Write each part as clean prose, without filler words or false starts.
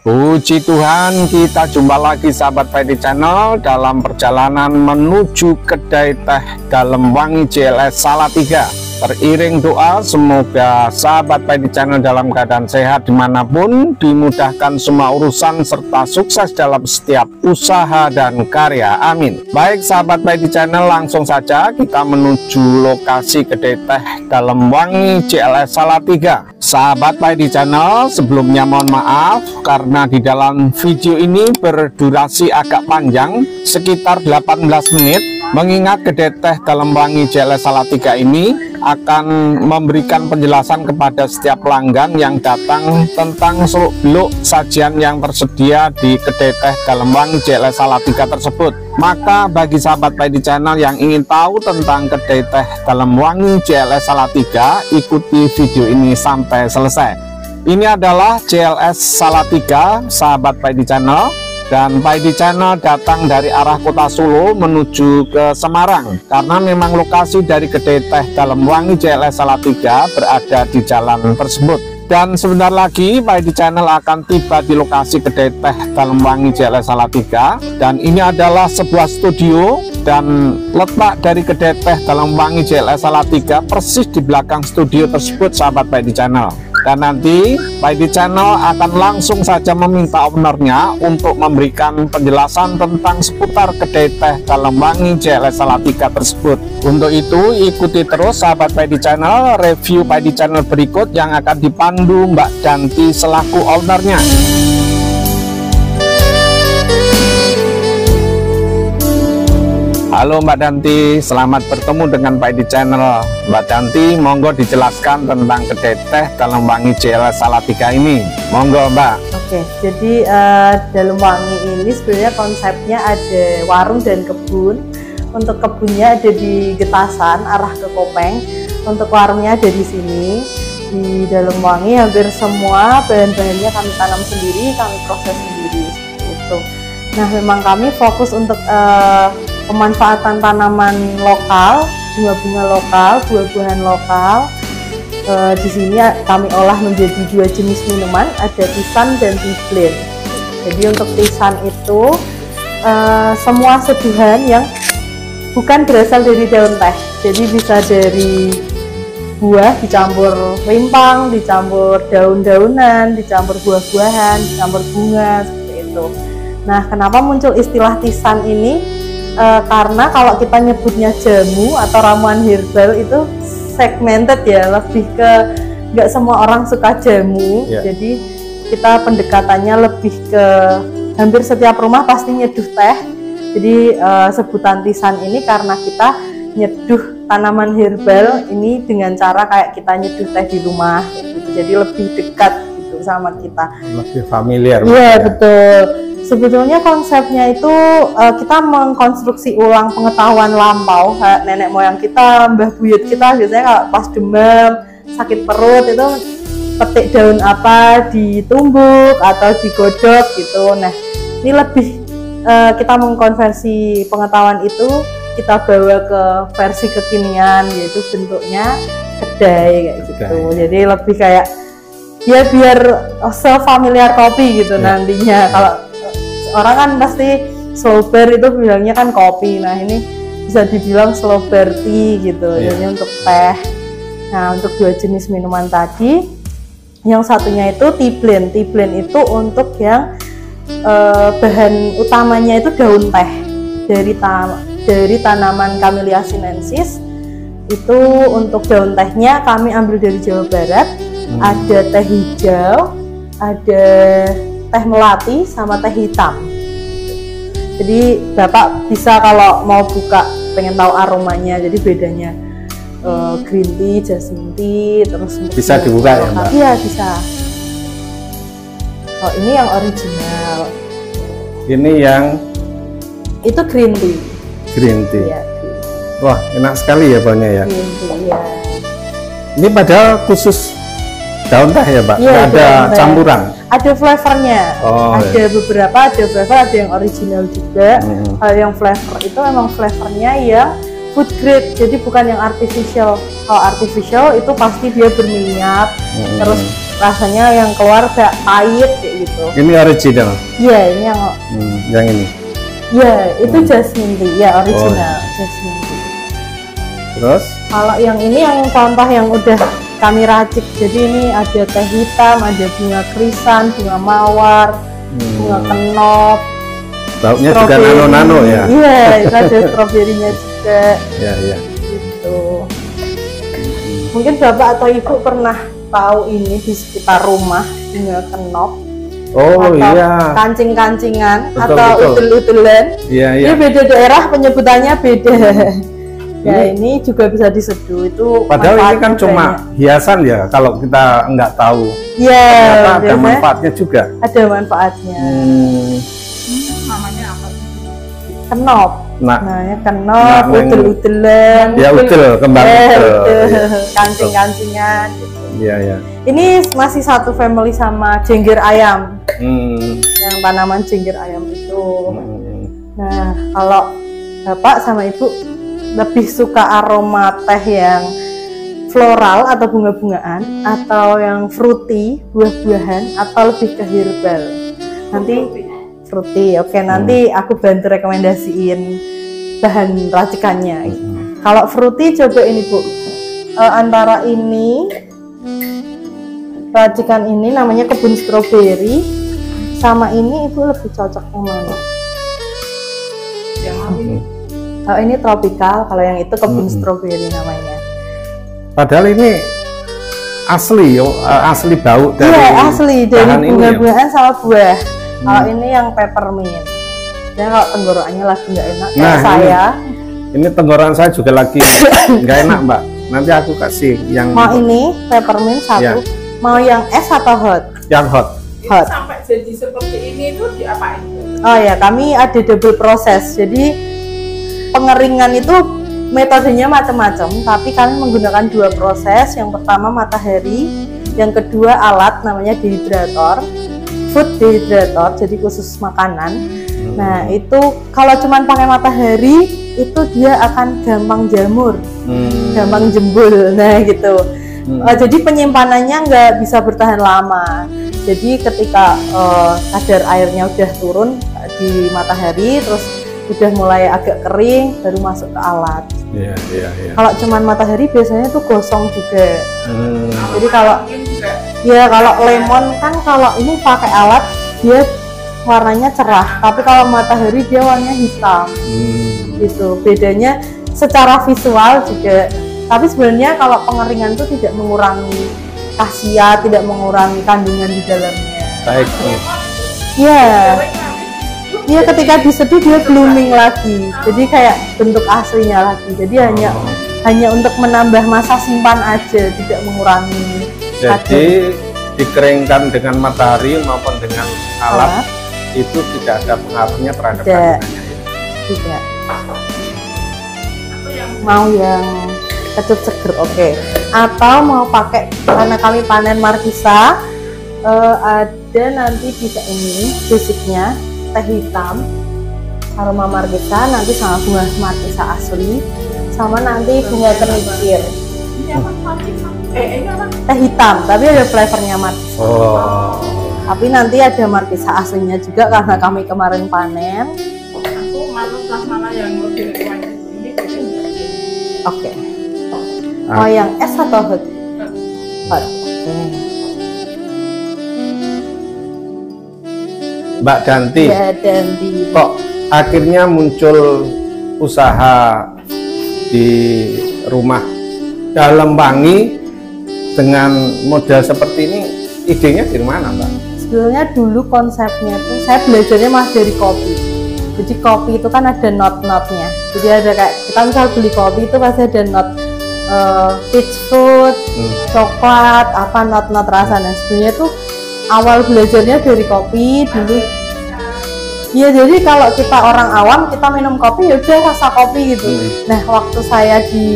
Puji Tuhan, kita jumpa lagi sahabat Paidy Channel dalam perjalanan menuju kedai teh Dalem Wangi JLS Salatiga. Teriring doa, semoga sahabat Paidy Channel dalam keadaan sehat dimanapun, dimudahkan semua urusan serta sukses dalam setiap usaha dan karya. Amin. Baik sahabat Paidy Channel, langsung saja kita menuju lokasi kedai teh Dalem Wangi JLS Salatiga. Sahabat Paidy Channel, sebelumnya mohon maaf karena di dalam video ini berdurasi agak panjang, sekitar 18 menit, mengingat kedai teh Dalem Wangi JLS Salatiga ini akan memberikan penjelasan kepada setiap pelanggan yang datang tentang seluk-beluk sajian yang tersedia di kedai teh Dalem Wangi JLS Salatiga tersebut. Maka bagi sahabat Paidy Channel yang ingin tahu tentang kedai teh Dalem Wangi JLS Salatiga, ikuti video ini sampai selesai. Ini adalah JLS Salatiga, sahabat Paidy Channel. Dan Paidy Channel datang dari arah kota Solo menuju ke Semarang, karena memang lokasi dari kedai teh Dalem Wangi JLS Salatiga berada di jalan tersebut. Dan sebentar lagi Paidy Channel akan tiba di lokasi kedai teh Dalem Wangi JLS Salatiga. Dan ini adalah sebuah studio, dan letak dari kedai teh Dalem Wangi JLS Salatiga persis di belakang studio tersebut sahabat Paidy Channel. Dan nanti Paidy Channel akan langsung saja meminta ownernya untuk memberikan penjelasan tentang seputar kedai teh Dalem Wangi JLS Salatiga tersebut. Untuk itu ikuti terus sahabat Paidy Channel review Paidy Channel berikut yang akan dipandu Mbak Danti selaku ownernya. Halo Mbak Danti, selamat bertemu dengan Paidy Channel. Mbak Danti, monggo dijelaskan tentang kedai teh Dalem Wangi JLS Salatiga ini. Monggo Mbak. Oke, jadi Dalem Wangi ini sebenarnya konsepnya ada warung dan kebun. Untuk kebunnya ada di Getasan, arah ke Kopeng. Untuk warungnya ada di sini. Di Dalem Wangi hampir semua bahan-bahannya kami tanam sendiri, kami proses sendiri. Itu. Nah, memang kami fokus untuk pemanfaatan tanaman lokal, bunga-bunga lokal, buah-buahan lokal. Di sini kami olah menjadi 2 jenis minuman, ada Tisan dan Tiblen. Jadi untuk Tisan itu semua seduhan yang bukan berasal dari daun teh. Jadi bisa dari buah dicampur rimpang, dicampur daun-daunan, dicampur buah-buahan, dicampur bunga, seperti itu. Nah, kenapa muncul istilah Tisan ini? Karena kalau kita nyebutnya jamu atau ramuan herbal itu segmented ya, lebih ke nggak semua orang suka jamu. Jadi kita pendekatannya lebih ke hampir setiap rumah pasti nyeduh teh. Jadi sebutan Tisan ini karena kita nyeduh tanaman herbal ini dengan cara kayak kita nyeduh teh di rumah gitu. Jadi lebih dekat gitu sama kita, lebih familiar. Iya betul. Sebetulnya konsepnya itu kita mengkonstruksi ulang pengetahuan lampau, kayak nenek moyang kita, mbah buyut kita biasanya kalau pas demam, sakit perut itu petik daun apa, ditumbuk atau digodok gitu. Nah, ini lebih kita mengkonversi pengetahuan itu, kita bawa ke versi kekinian, yaitu bentuknya kedai kayak gitu. Jadi lebih kayak ya biar sefamiliar kopi gitu nantinya. Kalau orang kan pasti slow bear itu bilangnya kan kopi, nah ini bisa dibilang slow bear tea gitu. Jadi untuk teh. Nah, untuk 2 jenis minuman tadi, yang satunya itu Tiblen. Tiblen itu untuk yang bahan utamanya itu daun teh dari tanaman Camellia sinensis. Itu untuk daun tehnya kami ambil dari Jawa Barat. Ada teh hijau, ada teh melati sama teh hitam. Jadi Bapak bisa kalau mau buka pengen tahu aromanya, jadi bedanya green tea, jasmine tea, terus bisa dibuka ya Mbak? Iya bisa. Oh ini yang original. Ini yang itu green tea. Green tea. Ya, wah enak sekali ya baunya ya. Green tea ya. Ini padahal khusus daun teh ya Pak? Iya, ada campuran? Ada flavornya, ada beberapa, ada flavor, ada yang original juga. Kalau yang flavor itu memang flavornya yang food grade, jadi bukan yang artificial. Kalau artificial itu pasti dia berminyak, terus rasanya yang keluar kayak pahit kayak gitu. Ini original. Iya, ini yang ini. Iya, itu jasmine tea. Ya, original jasmine tea. Terus? Kalau yang ini yang contoh yang udah kami racik. Jadi ini ada teh hitam, ada bunga krisan, bunga mawar, bunga kenop. Baunya juga nano-nano ya? Iya, itu ada stroberinya juga. Iya, iya. Gitu. Mungkin Bapak atau Ibu pernah tahu ini di sekitar rumah bunga kenop. Oh atau iya. kancing-kancingan Betul, atau betul. udel-udelan. Iya, iya. Ini beda daerah penyebutannya beda. Ya ini juga bisa diseduh itu. Padahal ini kan cuma hiasan ya kalau kita nggak tahu. Iya. Ternyata ada manfaatnya juga. Ada manfaatnya. Namanya apa? Kenop. Nah, Namanya kenop, udel-udelan. Ya udel, kembang udel. Kancing-kancingan. Gitu. Iya, iya. Ini masih satu family sama jengger ayam. Yang tanaman jengger ayam itu. Nah, kalau Bapak sama Ibu lebih suka aroma teh yang floral atau bunga-bungaan atau yang fruity, buah-buahan, atau lebih ke herbal? Nanti fruity. Oke, nanti aku bantu rekomendasiin bahan racikannya. Kalau fruity coba ini Bu. Antara ini racikan ini namanya kebun stroberi, sama ini Ibu lebih cocok yang mana? Yang ini. Oh ini tropical, kalau yang itu kebun stroberi namanya. Padahal ini asli, asli bau dari. Iya asli dari bunga-bungaan sama buah. Kalau ini yang peppermint. Dan kalau tenggorokannya lagi nggak enak kayak saya. Ini tenggorokan saya juga lagi nggak enak Mbak. Nanti aku kasih yang. Mau ini peppermint satu. Ya. Mau yang es atau hot? Yang hot. Hot. Sampai jadi seperti ini itu diapain? Oh ya kami ada double proses. Jadi pengeringan itu metodenya macam-macam, tapi kami menggunakan dua proses. Yang pertama matahari, yang kedua alat namanya dehydrator, food dehydrator, jadi khusus makanan. Nah itu kalau cuma pakai matahari itu dia akan gampang jamur, gampang jembul. Nah gitu. Jadi penyimpanannya nggak bisa bertahan lama. Jadi ketika kadar airnya udah turun di matahari, terus udah mulai agak kering baru masuk ke alat. Iya, iya, iya. Kalau cuman matahari biasanya tuh gosong juga. Jadi kalau kalau lemon kan kalau ini pakai alat dia warnanya cerah, tapi kalau matahari dia warnanya hitam. Gitu. Bedanya secara visual juga. Tapi sebenarnya kalau pengeringan tuh tidak mengurangi khasiat, tidak mengurangi kandungan di dalamnya. Baik. Iya. Dia ketika diseduh dia blooming lagi, jadi kayak bentuk aslinya lagi. Jadi hanya untuk menambah masa simpan aja, tidak mengurangi. Jadi dikeringkan dengan matahari maupun dengan alat itu tidak ada pengaruhnya terhadap kandungannya. Tidak. Mau yang kecut seger, oke. Atau mau pakai karena kami panen markisa, ada nanti bisa ini basicnya. Teh hitam, aroma markisa, nanti sama bunga markisa asli, sama nanti bunga kenikir. Ini apa markisa? Ini apa? Teh hitam, tapi ada flavornya markisa. Oh. Tapi nanti ada markisa aslinya juga karena kami kemarin panen. Aku mana yang lebih rekomendasi ini? Oke. Mau yang es atau hot? Hot. Mbak Danti, Ya, Danti. kok akhirnya muncul usaha di rumah Dalem Wangi dengan model seperti ini, idenya dari mana Mbak? Sebenarnya dulu konsepnya tuh saya belajarnya masih dari kopi. Jadi kopi itu kan ada not-notnya. Jadi ada kayak kita misal beli kopi itu pasti ada not peach fruit, coklat, apa not-not rasanya. Sebenarnya tuh awal belajarnya dari kopi dulu. Iya, jadi kalau kita orang awam kita minum kopi ya udah rasa kopi gitu. Nah, waktu saya di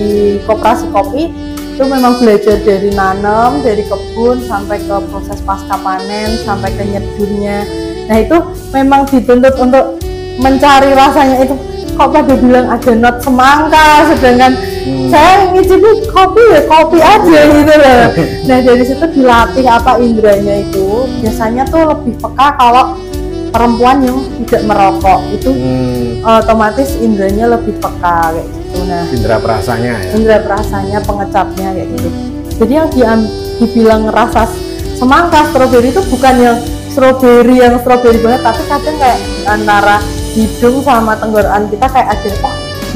koperasi kopi itu memang belajar dari nanam, dari kebun sampai ke proses pasca panen sampai ke nyedurnya. Nah, itu memang dituntut untuk mencari rasanya itu. Kok pada bilang ada not semangka, sedangkan Saya ngicipin kopi ya kopi aja gitu loh. Nah dari situ dilatih apa indranya itu biasanya tuh lebih peka kalau perempuan yang tidak merokok itu otomatis indranya lebih peka kayak gitu. Nah indra perasanya ya. indra perasanya pengecapnya kayak gitu. Jadi yang dibilang rasa semangka stroberi itu bukan yang stroberi banget, tapi kadang kayak antara hidung sama tenggorokan kita kayak ada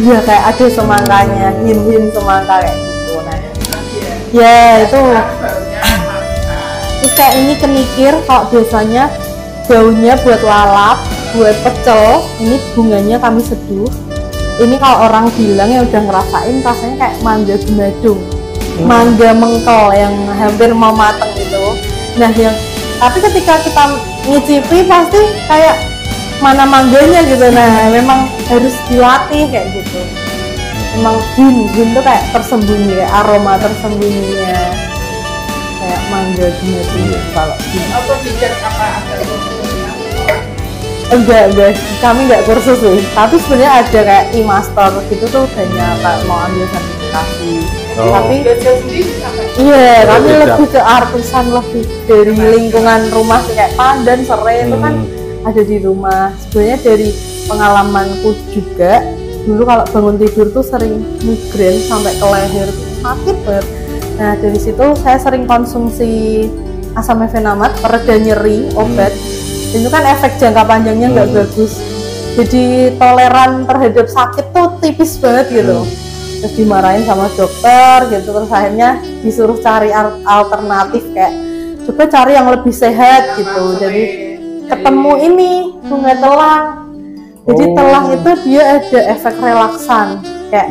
iya kayak ada semangkanya, hin semangka kayak gitu. Nah ya itu terus kayak ini kenikir, kalau biasanya daunnya buat lalap, buat pecel, ini bunganya kami seduh. Ini kalau orang bilang yang udah ngerasain rasanya kayak mangga gemadung, mangga mengkel yang hampir mau mateng gitu. Nah yang tapi ketika kita ngicipi pasti kayak mana mangganya gitu. Nah memang harus dilatih kayak gitu. Memang hin tuh kayak tersembunyi, kayak aroma tersembunyinya kayak mangga gitu kalau hin. Atau pikir apa ada kursusnya? Enggak, kami nggak kursus sih. Tapi sebenarnya ada kayak e-master gitu tuh banyak kayak mau ambil sertifikasi. Tapi Belajar sendiri sampai iya, kami beda. lebih ke artisan, lebih dari lingkungan rumah kayak pandan, serai itu kan ada di rumah. Sebenarnya dari pengalamanku juga, dulu kalau bangun tidur tuh sering migrain sampai ke leher, sakit banget. Nah dari situ saya sering konsumsi asam mefenamat, pereda nyeri, obat. Itu kan efek jangka panjangnya nggak bagus. Jadi toleran terhadap sakit tuh tipis banget gitu. Terus dimarahin sama dokter gitu, terus akhirnya disuruh cari alternatif kayak coba cari yang lebih sehat gitu. Jadi ketemu ini bunga telang. Jadi telang itu dia ada efek relaksan kayak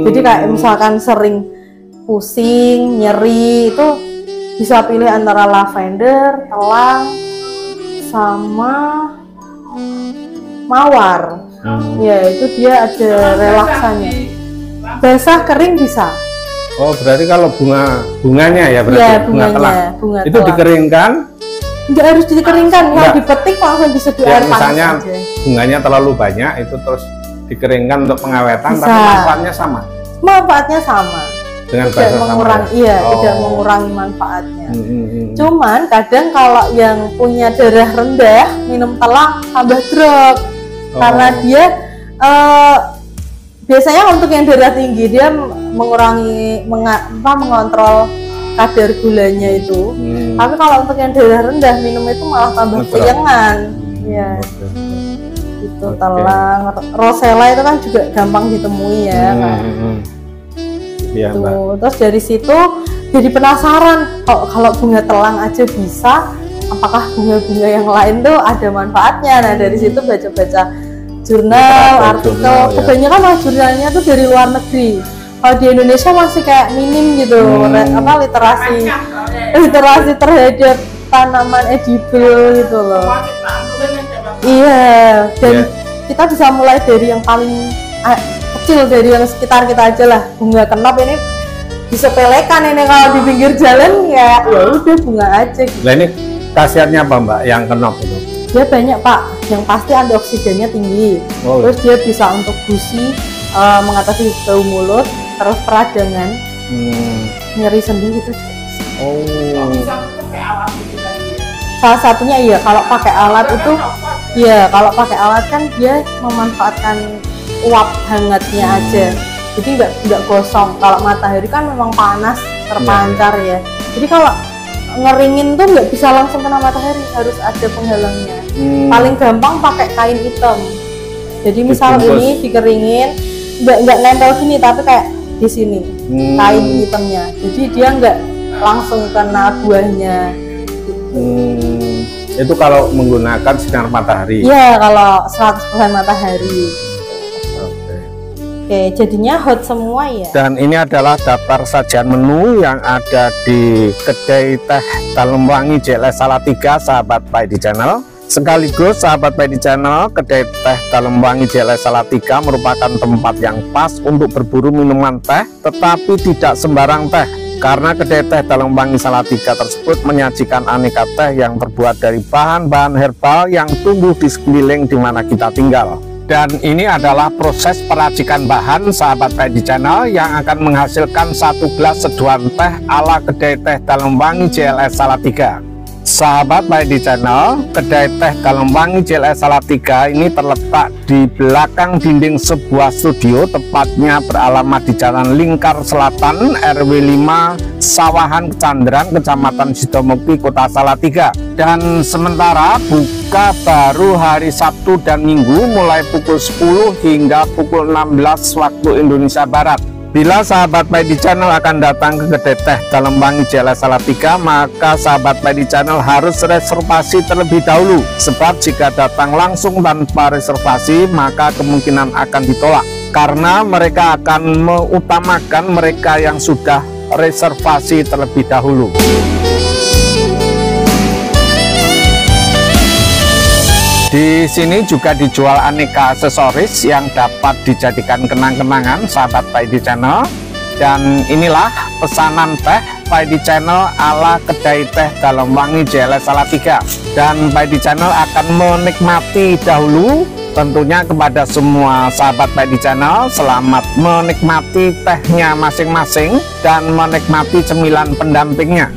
jadi kayak misalkan sering pusing, nyeri itu bisa pilih antara lavender, telang sama mawar. Ya itu dia ada relaksannya. Basah kering bisa. Oh berarti kalau bunganya ya berarti Ya, bunga telang. bunga Itu telang. dikeringkan. Nggak harus dikeringkan, Nggak. kalau dipetik langsung diseduh Ya, air panas misalnya aja. bunganya terlalu banyak itu terus dikeringkan untuk pengawetan, Bisa. tapi manfaatnya sama Manfaatnya sama, dengan tidak basah sama mengurangi, ya? iya, Oh. tidak mengurangi manfaatnya. Hmm. Cuman kadang kalau yang punya darah rendah minum telang tambah drop karena dia biasanya untuk yang darah tinggi dia mengurangi mengontrol kadar gulanya itu. Tapi kalau untuk yang darah rendah minum itu malah tambah Ngedrop. keyengan. Ya, itu telang, rosella itu kan juga gampang ditemui ya. Kan? Iya, Mbak. Tuh. Terus dari situ jadi penasaran kalau bunga telang aja bisa, apakah bunga-bunga yang lain tuh ada manfaatnya. Nah dari situ baca-baca jurnal, artikel, jurnal, ya. kebanyakan malah jurnalnya tuh dari luar negeri. Kalau di Indonesia masih kayak minim gitu, literasi terhadap tanaman edible gitu loh. Iya, dan kita bisa mulai dari yang paling kecil, dari yang sekitar kita aja lah. Bunga kenop ini disepelekan ini kalau di pinggir jalan ya udah bunga aja gitu. Nah ini khasiatnya apa Mbak yang kenop itu? Dia banyak Pak, yang pasti antioksidannya tinggi. Terus dia bisa untuk gusi, mengatasi bau mulut, terus peradangan, nyeri sendi gitu. Salah satunya iya, kalau pakai alat itu iya, kalau pakai alat kan dia memanfaatkan uap hangatnya aja, jadi nggak gosong. Kalau matahari kan memang panas terpancar ya, jadi kalau ngeringin tuh nggak bisa langsung kena matahari, harus ada penghalangnya. Paling gampang pakai kain hitam. Jadi misal ini dikeringin, nggak nempel gini tapi kayak di sini kain hitamnya, jadi dia nggak langsung kena buahnya. Itu kalau menggunakan sinar matahari. Iya, kalau 100% matahari. Oke, jadinya hot semua ya. Dan ini adalah daftar sajian menu yang ada di kedai teh Dalemwangi JLS Salatiga, sahabat Pak Edi Channel. Sekaligus sahabat Pak Edi Channel, kedai teh Dalemwangi JLS Salatiga merupakan tempat yang pas untuk berburu minuman teh, tetapi tidak sembarang teh. Karena kedai teh Dalemwangi Salatiga tersebut menyajikan aneka teh yang terbuat dari bahan-bahan herbal yang tumbuh di sekeliling di mana kita tinggal. Dan ini adalah proses peracikan bahan sahabat Pak Edi Channel yang akan menghasilkan 1 gelas seduhan teh ala kedai teh Dalem-Wangi JLS Salatiga. Sahabat Pak Edi Channel, kedai teh Dalem-Wangi JLS Salatiga ini terletak di belakang dinding sebuah studio, tepatnya beralamat di Jalan Lingkar Selatan, RW 5, Sawahan, Kecandran, Kecamatan Sidomukti, Kota Salatiga. Dan sementara buka baru hari Sabtu dan Minggu mulai pukul 10 hingga pukul 16 waktu Indonesia Barat. Bila sahabat Pak Edi Channel akan datang ke kedai teh Dalem-Wangi JLS Salatiga, maka sahabat Pak Edi Channel harus reservasi terlebih dahulu. Sebab jika datang langsung tanpa reservasi, maka kemungkinan akan ditolak. Karena mereka akan mengutamakan mereka yang sudah reservasi terlebih dahulu. Di sini juga dijual aneka aksesoris yang dapat dijadikan kenang-kenangan sahabat Pak Edi Channel. Dan inilah pesanan teh Pak Edi Channel ala kedai teh Dalem-Wangi JLS Salatiga. Dan Pak Edi Channel akan menikmati dahulu. Tentunya kepada semua sahabat Pak Edi Channel, selamat menikmati tehnya masing-masing dan menikmati cemilan pendampingnya.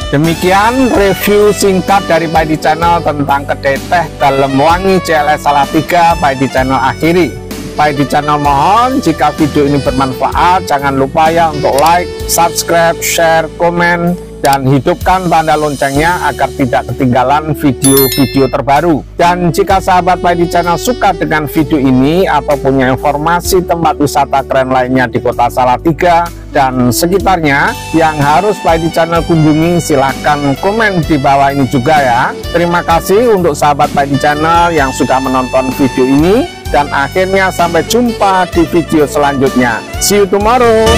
Demikian review singkat dari Pak Edi Channel tentang kedai teh Dalem-Wangi JLS Salatiga. Pak Edi Channel akhiri. Pak Edi Channel mohon jika video ini bermanfaat, jangan lupa ya untuk like, subscribe, share, komen, dan hidupkan tanda loncengnya agar tidak ketinggalan video-video terbaru. Dan jika sahabat Pak Edi Channel suka dengan video ini atau punya informasi tempat wisata keren lainnya di Kota Salatiga dan sekitarnya yang harus Pak Edi Channel kunjungi, silahkan komen di bawah ini juga ya. Terima kasih untuk sahabat Pak Edi Channel yang sudah menonton video ini, dan akhirnya sampai jumpa di video selanjutnya. See you tomorrow.